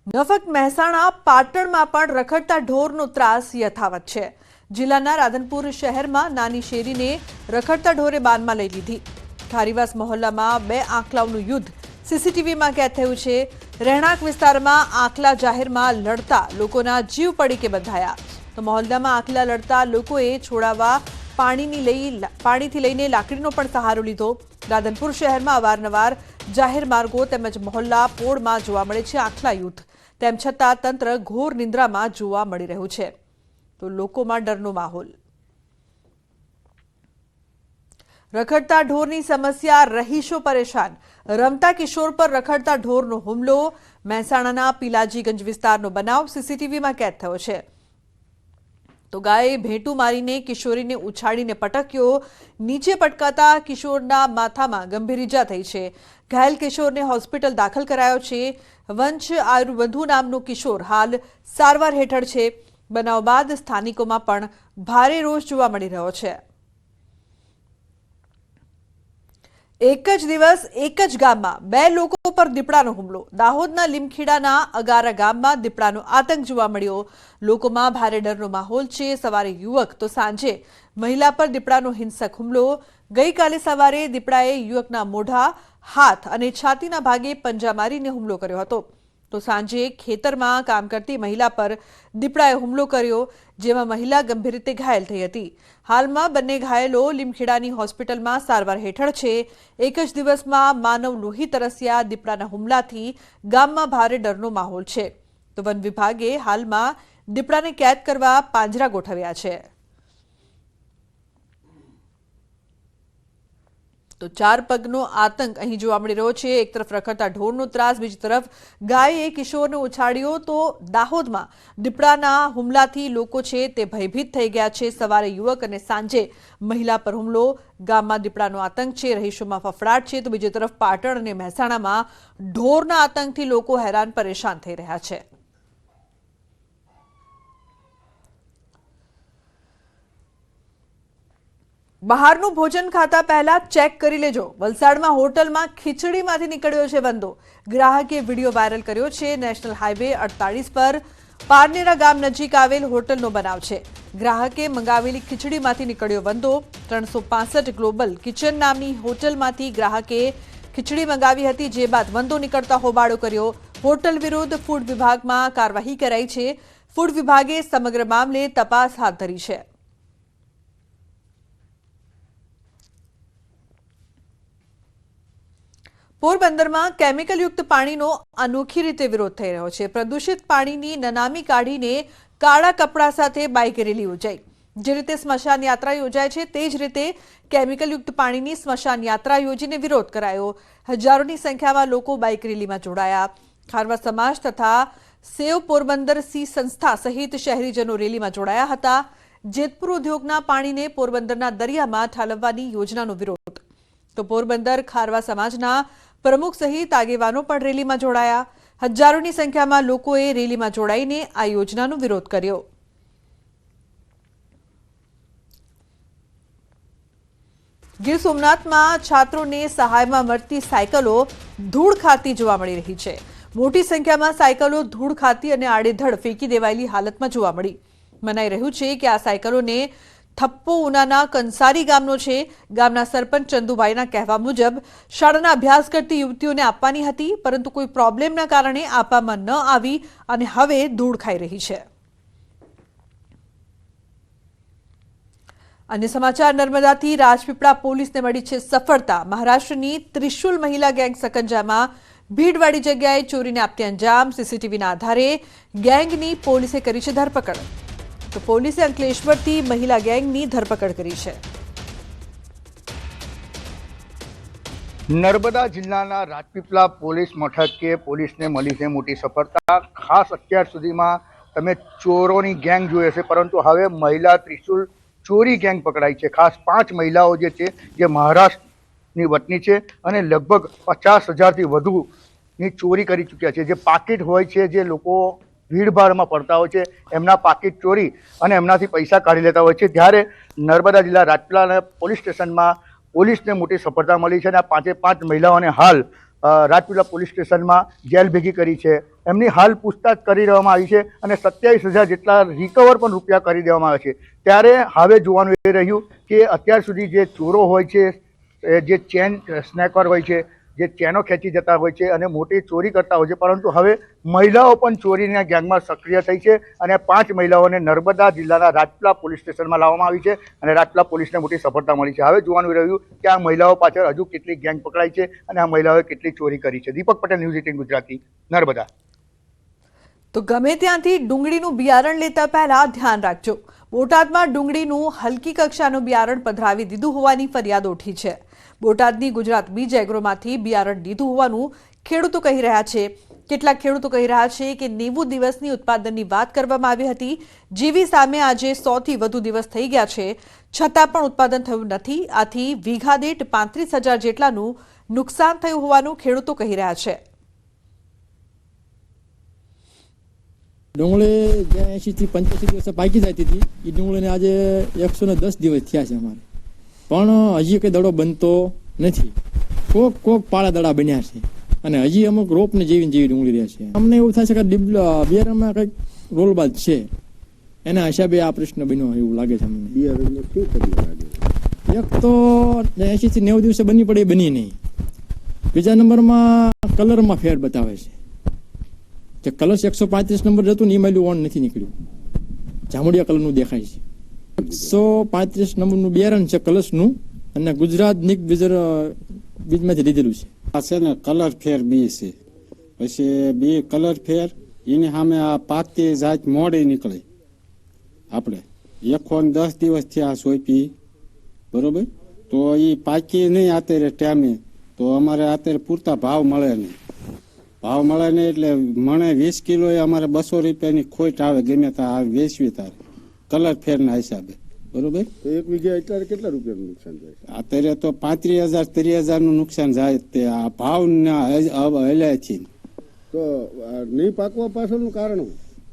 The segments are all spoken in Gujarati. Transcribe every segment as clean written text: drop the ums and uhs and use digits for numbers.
ન ફક્ત મહેસાણા, પાટણમાં પણ રખડતા ઢોરનો ત્રાસ યથાવત છે। જિલ્લાના રાધનપુર શહેરમાં નાની શેરીને રખડતા ઢોરે બાનમાં લઈ લીધી। ખારીવાસ મહોલ્લામાં બે આંખલાઓનું યુદ્ધ સીસીટીવીમાં કેદ થયું છે। રહેણાંક વિસ્તારમાં આંખલા જાહેરમાં લડતા લોકોના જીવ પડીકે બંધાયા। તો મહોલ્લામાં આંખલા લડતા લોકોએ છોડાવવા પાણીથી લઈને લાકડીનો પણ સહારો લીધો। રાધનપુર શહેરમાં અવારનવાર જાહેર માર્ગો તેમજ મહોલ્લા પોળમાં જોવા મળે છે આંખલા યુદ્ધ। તેમ છતાં તંત્ર ઘોર નિંદ્રામાં જોવા મળી રહ્યું છે। તો લોકોમાં ડરનો માહોલ। રખડતા ઢોરની સમસ્યા, રહીશો પરેશાન। રમતા કિશોર પર રખડતા ઢોરનો હુમલો। મહેસાણાના પીલાજીગંજ વિસ્તારનો બનાવ સીસીટીવીમાં કેદ થયો છે। તો ગાયે ભેંટું મારીને કિશોરીને ઉછાળીને પટક્યો। નીચે પટકાતા કિશોરના માથામાં ગંભીર ઈજા થઈ છે। ઘાયલ કિશોરને હોસ્પિટલ દાખલ કરાયો છે। વંશ આયુર્વધુ નામનો કિશોર હાલ સારવાર હેઠળ છે। બનાવ બાદ સ્થાનિકોમાં પણ ભારે રોષ જોવા મળી રહ્યો છે। એક જ દિવસ એક જ ગામમાં બે લોકો પર દીપડાનો હુમલો। દાહોદના લીમખેડાના અગારા ગામમાં દીપડાનો આતંક જોવા મળ્યો। લોકોમાં ભારે ડરનો માહોલ છે। સવારે યુવક તો સાંજે મહિલા પર દીપડાનો હિંસક હુમલો। ગઈકાલે સવારે દીપડાએ યુવકના મોઢા, હાથ અને છાતીના ભાગે પંજા મારીને હુમલો કર્યો હતો। તો સાંજે ખેતરમાં કામ કરતી મહિલા પર દીપડાએ હુમલો કર્યો, જેમાં મહિલા ગંભીર રીતે ઘાયલ થઈ હતી। હાલમાં બંને ઘાયલો લીમખેડાની હોસ્પિટલમાં સારવાર હેઠળ છે। એક જ દિવસમાં માનવ લોહી તરસ્યા દીપડાના હુમલાથી ગામમાં ભારે ડરનો માહોલ છે। તો વન વિભાગે હાલમાં દીપડાને કેદ કરવા પાંજરા ગોઠવ્યા છે। તો ચાર પગનો આતંક અહીં જોવા મળી રહ્યો છે। એક તરફ રખડતા ઢોરનો ત્રાસ, બીજી તરફ ગાયે કિશોરને ઉછાળ્યો। તો દાહોદમાં દીપડાના હુમલાથી લોકો છે તે ભયભીત થઈ ગયા છે। સવારે યુવક અને સાંજે મહિલા પર હુમલો। ગામમાં દીપડાનો આતંક છે, રહીશોમાં ફફડાટ છે। તો બીજી તરફ પાટણ અને મહેસાણામાં ઢોરના આતંકથી લોકો હેરાન પરેશાન થઈ રહ્યા છે। બહારનું ભોજન ખાતા પહેલા ચેક કરી લેજો। વલસાડમાં હોટલમાં ખીચડીમાંથી નીકળ્યો છે વંદો। ગ્રાહકે વિડીયો વાયરલ કર્યો છે। નેશનલ હાઈવે 48 પર પારનેરા ગામ નજીક આવેલ હોટલનો બનાવ છે। ગ્રાહકે મંગાવેલી ખીચડીમાંથી નીકળ્યો વંદો। 365 ગ્લોબલ કિચન નામની હોટલમાંથી ગ્રાહકે ખીચડી મંગાવી હતી, જે બાદ વંદો નીકળતા હોબાળો કર્યો। હોટલ વિરુદ્ધ ફૂડ વિભાગમાં કાર્યવાહી કરાઈ છે। ફૂડ વિભાગે સમગ્ર મામલે તપાસ હાથ ધરી છે। પોરબંદરમાં કેમિકલયુક્ત પાણીનો અનોખી રીતે વિરોધ થઈ રહ્યો છે। પ્રદૂષિત પાણીની નનામી કાઢીને કાળા કપડા સાથે બાઇક રેલી યોજાઈ। જે રીતે સ્મશાન યાત્રા યોજાય છે તે જ રીતે કેમિકલયુક્ત પાણીની સ્મશાન યાત્રા યોજીને વિરોધ કરાયો। હજારોની સંખ્યામાં લોકો બાઇક રેલીમાં જોડાયા। ખારવા સમાજ તથા સેવ પોરબંદર સી સંસ્થા સહિત શહેરીજનો રેલીમાં જોડાયા હતા। જેતપુર ઉદ્યોગના પાણીને પોરબંદરના દરિયામાં ઠાલવવાની યોજનાનો વિરોધ। તો પોરબંદર ખારવા સમાજના પ્રમુખ સહિત આગેવાનો પણ રેલીમાં જોડાયા। હજારોની સંખ્યામાં લોકોએ રેલીમાં જોડાઈને આ યોજનાનો વિરોધ કર્યો। ગીર સોમનાથમાં છાત્રોને સહાયમાં મળતી સાયકલો ધૂળ ખાતી જોવા મળી રહી છે। મોટી સંખ્યામાં સાયકલો ધૂળ ખાતી અને આડેધડ ફેંકી દેવાયેલી હાલતમાં જોવા મળી। મનાઈ રહ્યું છે કે આ સાયકલોને થપ્પો ઉનાના કંસારી ગામનો છે। ગામના સરપંચ ચંદુભાઈના કહેવા મુજબ શાળાના અભ્યાસ કરતી યુવતીઓને આપવાની હતી, પરંતુ કોઈ પ્રોબ્લેમના કારણે આપવામાં ન આવી અને હવે ધૂળ ખાઈ રહી છે। અન્ય સમાચાર, નર્મદાથી રાજપીપળા પોલીસને મળી છે સફળતા। મહારાષ્ટ્રની ત્રિશુલ મહિલા ગેંગ સકંજામાં। ભીડવાળી જગ્યાએ ચોરીને આપતી અંજામ। સીસીટીવીના આધારે ગેંગની પોલીસે કરી છે ધરપકડ। તો પોલીસે અંકલેશ્વરથી મહિલા ગેંગની ધરપકડ કરી છે। નર્મદા જિલ્લાના રાજપીપળા પોલીસ મથકે પોલીસને મળી છે મોટી સફળતા। ખાસ અત્યાર સુધીમાં તમે ચોરોની ગેંગ જોઈ હશે, પરંતુ હવે મહિલા ત્રિશુલ ચોરી ગેંગ પકડાઈ છે। ખાસ 5 મહિલાઓ જે છે જે મહારાષ્ટ્રની વતની છે અને લગભગ 50,000થી વધુની ચોરી કરી ચૂક્યા છે। જે પાકીટ હોય છે, જે લોકો ભીડભાડમાં પડતા હોય છે, એમના પાકીટ ચોરી અને એમનાથી પૈસા કાઢી લેતા હોય છે। ત્યારે નર્મદા જિલ્લા રાજપીપળા પોલીસ સ્ટેશનમાં પોલીસને મોટી સફળતા મળી છે અને આ 5 મહિલાઓને હાલ રાજપીપળા પોલીસ સ્ટેશનમાં જેલ ભેગી કરી છે. એમની હાલ પૂછતાછ કરી દેવામાં આવી છે અને 27,000 જેટલા રિકવર પણ રૂપિયા કરી દેવામાં આવે છે. ત્યારે હવે જોવાનું એ રહ્યું કે અત્યાર સુધી જે ચોરો હોય છે, જે ચેન સ્નેકર હોય છે, જે ચેનો ખેંચી જતા હોય છે અને મોટી ચોરી કરતા હોય છે, પરંતુ હવે મહિલાઓ પણ ચોરીના ગેંગમાં સક્રિય થઈ છે અને 5 મહિલાઓને નર્મદા જિલ્લાના રાજપીપળા પોલીસ સ્ટેશનમાં લાવવામાં આવી છે અને રાજપીપળા પોલીસને મોટી સફળતા મળી છે. હવે જોવાનું રહ્યું કે આ મહિલાઓ પાછળ હજુ કેટલી ગેંગ પકડાઈ છે અને આ મહિલાઓએ કેટલી ચોરી કરી છે. દીપક પટેલ, ન્યૂઝ 18 ગુજરાતી, નર્મદા. તો ગમે ત્યાંથી ડુંગળીનું બિયારણ લેતા પહેલા ધ્યાન રાખજો. બોટાદમાં ડુંગળીનું હલકી કક્ષાનું બિયારણ પધરાવી દીધું હોવાની ફરિયાદ ઉઠી છે. બોટાદની ગુજરાત બીજ એગ્રોમાંથી બિયારણ લીધું હોવાનું ખેડૂતો કહી રહ્યા છે. કેટલાક ખેડૂતો કહી રહ્યા છે કે 90 દિવસની ઉત્પાદનની વાત કરવામાં આવી હતી, જેવી સામે આજે 100થી વધુ દિવસ થઈ ગયા છે, છતાં પણ ઉત્પાદન થયું નથી. આથી વીઘા દીઠ 35,000 જેટલાનું નુકસાન થયું હોવાનું ખેડૂતો કહી રહ્યા છે. ડુંગળી જે 80 થી 85 દિવસે પાકી જતી હતી, એ ડુંગળીને આજે 110 દિવસ થયા છે અમારે, પણ હજી કઈ દડો બનતો નથી. કોક પાળા દડા બન્યા છે અને હજી અમુક રોપને જેવી ડુંગળી રહે છે. અમને એવું થાય છે કે બિયારણમાં કંઈક રોલબાજ છે, એના હિસાબે આ પ્રશ્ન બન્યો એવું લાગે છે અમને. બિયારણમાં શું કરી લાગે? એક તો 80 થી 90 દિવસે બની પડે, બની નહીં. બીજા નંબરમાં કલરમાં ફેર બતાવે છે. જે કલર 135 નંબર જતું ને એમાં ઓન નથી નીકળ્યું, જામુડિયા કલરનું દેખાય છે. 135 નંબરનું બિયારણ છે કલર્સનું અને ગુજરાત નિક બીજમાંથી લીધેલું છે. આ છે ને કલર ફેર બી છે, પછી બી કલર ફેર એની સામે આ પાકતી જાત મોડી નીકળે. આપણે 110 દિવસ થયા સોંપી, બરોબર, તો એ પાકી નહીં અત્યારે ટાઈમે, તો અમારે અત્યારે પૂરતા ભાવ મળે નહીં. ભાવ મળે નહીં એટલે મને 20 કિલો અમારે 200 રૂપિયાની ખોટ આવે, ગમે ત્યાં વેચવી તારે કલર ફેરના હિસાબે, બરોબર. તો એક વીઘે અત્યારે કેટલા રૂપિયાનું નુકસાન થાય છે? અત્યારે તો 35,000 30,000 નું નુકસાન જાય. તે આ ભાવ હલ્યા છે. તો નહીં પાકવા પાછળનું કારણ?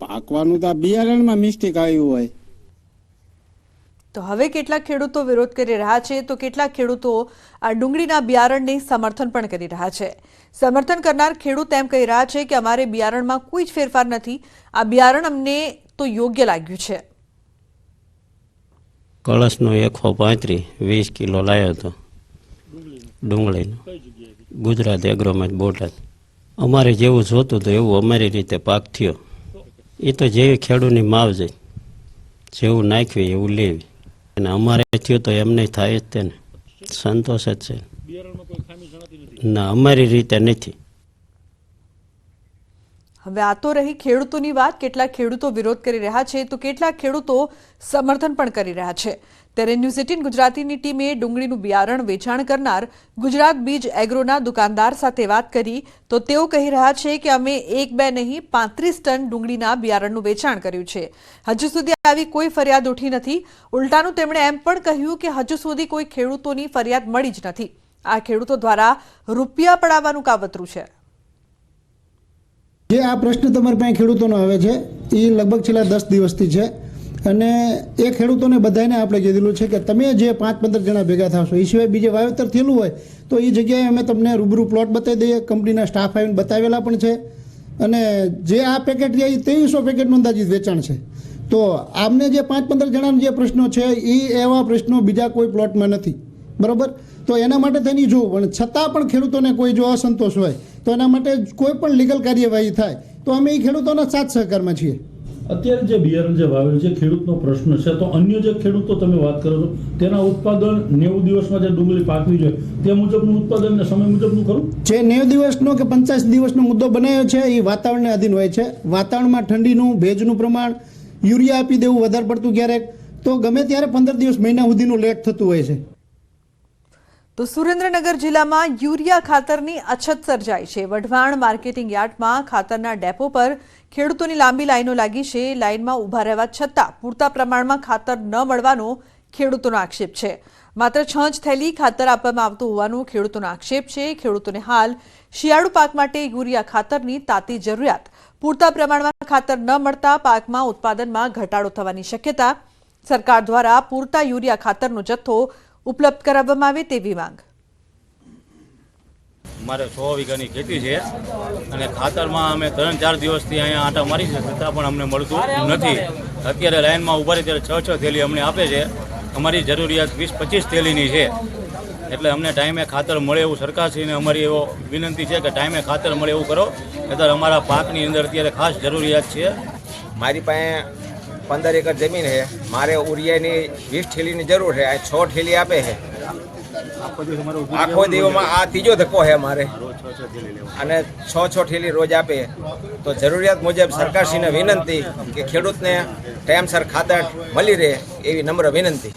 પાકવાનું તો બિયારણમાં મિસ્ટેક આવ્યું હોય. તો હવે કેટલાક ખેડૂતો વિરોધ કરી રહ્યા છે, તો કેટલાક ખેડૂતો આ ડુંગળીના બિયારણને સમર્થન પણ કરી રહ્યા છે. સમર્થન કરનાર ખેડૂત એમ કહી રહ્યા છે કે અમારે બિયારણમાં કોઈ જ ફેરફાર નથી, આ બિયારણ અમને તો યોગ્ય લાગ્યું છે. કળશનો 135 20 કિલો લાવ્યો હતો ડુંગળીનો, ગુજરાત એગ્રોમાં બોટાદ. અમારે જેવું જોતું હતું એવું અમારી રીતે પાક થયો. એ તો જેવી ખેડૂતની માવજત, જેવું નાખ્યું એવું લેવી, અને અમારે થયું તો એમને થાય જ તેને સંતોષ જ છે. ના, અમારી રીતે નથી. હવે આ તો રહી ખેડૂતોની વાત. કેટલાક ખેડૂતો વિરોધ કરી રહ્યા છે, તો કેટલાક ખેડૂતો સમર્થન પણ કરી રહ્યા છે. ત્યારે ન્યૂઝ 18 ગુજરાતીની ટીમે ડુંગળીનું બિયારણ વેચાણ કરનાર ગુજરાત બીજ એગ્રોના દુકાનદાર સાથે વાત કરી, તો તેઓ કહી રહ્યા છે કે અમે 1-2 નહીં 35 ટન ડુંગળીના બિયારણનું વેચાણ કર્યું છે. હજુ સુધી આવી કોઈ ફરિયાદ ઉઠી નથી. ઉલટાનું તેમણે એમ પણ કહ્યું કે હજુ સુધી કોઈ ખેડૂતોની ફરિયાદ મળી જ નથી. આ ખેડૂતો દ્વારા રૂપિયા પડાવવાનું કાવતરું છે. જે આ પ્રશ્ન તમારી પાસે ખેડૂતોનો આવે છે એ લગભગ છેલ્લા 10 દિવસથી છે અને એ ખેડૂતોને બધાને આપણે કીધેલું છે કે તમે જે 5-15 જણા ભેગા થશો, એ સિવાય બીજે વાવેતર થયેલું હોય તો એ જગ્યાએ અમે તમને રૂબરૂ પ્લોટ બતાવી દઈએ. કંપનીના સ્ટાફ આવીને બતાવેલા પણ છે અને જે આ પેકેટ છે એ 2300 પેકેટનું અંદાજિત વેચાણ છે. તો આમને જે 5-15 જણાના જે પ્રશ્નો છે એ એવા પ્રશ્નો બીજા કોઈ પ્લોટમાં નથી, બરાબર. તો એના માટે તેની જોવું, પણ છતાં પણ ખેડૂતોને કોઈ જો અસંતોષ હોય તો એના માટે કોઈ પણ લીગલ કાર્યવાહી થાય તો અમે એ ખેડૂતોના સાથ સહકારમાં છીએ. અત્યારે જે બિયારણ જે વાવેલ છે ખેડૂતનો પ્રશ્ન છે, તો અન્ય જે ખેડૂતો તમે વાત કરો છો તેના ઉત્પાદન 90 દિવસમાં જે ડુંગળી પાકવી જોઈએ તે મુજબનું ઉત્પાદન ને સમય મુજબનું ખરું? જે 90 દિવસનો કે 85 દિવસનો મુદ્દો બનાવ્યો છે એ વાતાવરણને આધીન હોય છે. વાતાવરણમાં ઠંડીનું, ભેજનું પ્રમાણ, યુરિયા આપી દેવું વધારે પડતું ક્યારેક, તો ગમે ત્યારે 15 દિવસ મહિના સુધીનું લેટ થતું હોય છે. તો સુરેન્દ્રનગર જિલ્લામાં યુરિયા ખાતરની અછત સર્જાઈ છે. વઢવાણ માર્કેટિંગ યાર્ડમાં ખાતરના ડેપો પર ખેડૂતોની લાંબી લાઈનો લાગી છે. લાઈનમાં ઊભા રહેવા છતાં પૂરતા પ્રમાણમાં ખાતર ન મળવાનો ખેડૂતોનો આક્ષેપ છે. માત્ર 6 જ થેલી ખાતર આપવામાં આવતું હોવાનો ખેડૂતોનો આક્ષેપ છે. ખેડૂતોને હાલ શિયાળુ પાક માટે યુરિયા ખાતરની તાતી જરૂરિયાત. પૂરતા પ્રમાણમાં ખાતર ન મળતા પાકમાં ઉત્પાદનમાં ઘટાડો થવાની શક્યતા. સરકાર દ્વારા પૂરતા યુરિયા ખાતરનો જથ્થો ઉપલબ્ધ કરાવવામાં આવે તેવી માંગ. મારે 100 વીઘાની ખેતી છે અને ખાતરમાં અમે 3-4 દિવસથી અહીંયા આંટા મારી છે છતાં પણ અમને મળતું નથી. અત્યારે લાઇનમાં ઊભા રહી ત્યારે 6 થેલી અમને આપે છે. અમારી જરૂરિયાત 20-25 થેલીની છે. એટલે અમને ટાઈમે ખાતર મળે એવું સરકારશ્રીને અમારી એવો વિનંતી છે કે ટાઈમે ખાતર મળે એવું કરો. અત્યારે અમારા પાકની અંદર અત્યારે ખાસ જરૂરિયાત છે. મારી પાસે 15 એકર જમીન છે. મારે ઉરિયાની 20 થેલીની જરૂર છે. આ 6 થેલી આપે છે. આખો દિવસમાં આ ત્રીજો ધક્કો છે મારે, અને 6 થેલી રોજ આપે. તો જરૂરિયાત મુજબ સરકારશ્રીને વિનંતી કે ખેડૂતને ટાઈમસર ખાતર મળી રહે એવી નમ્ર વિનંતી.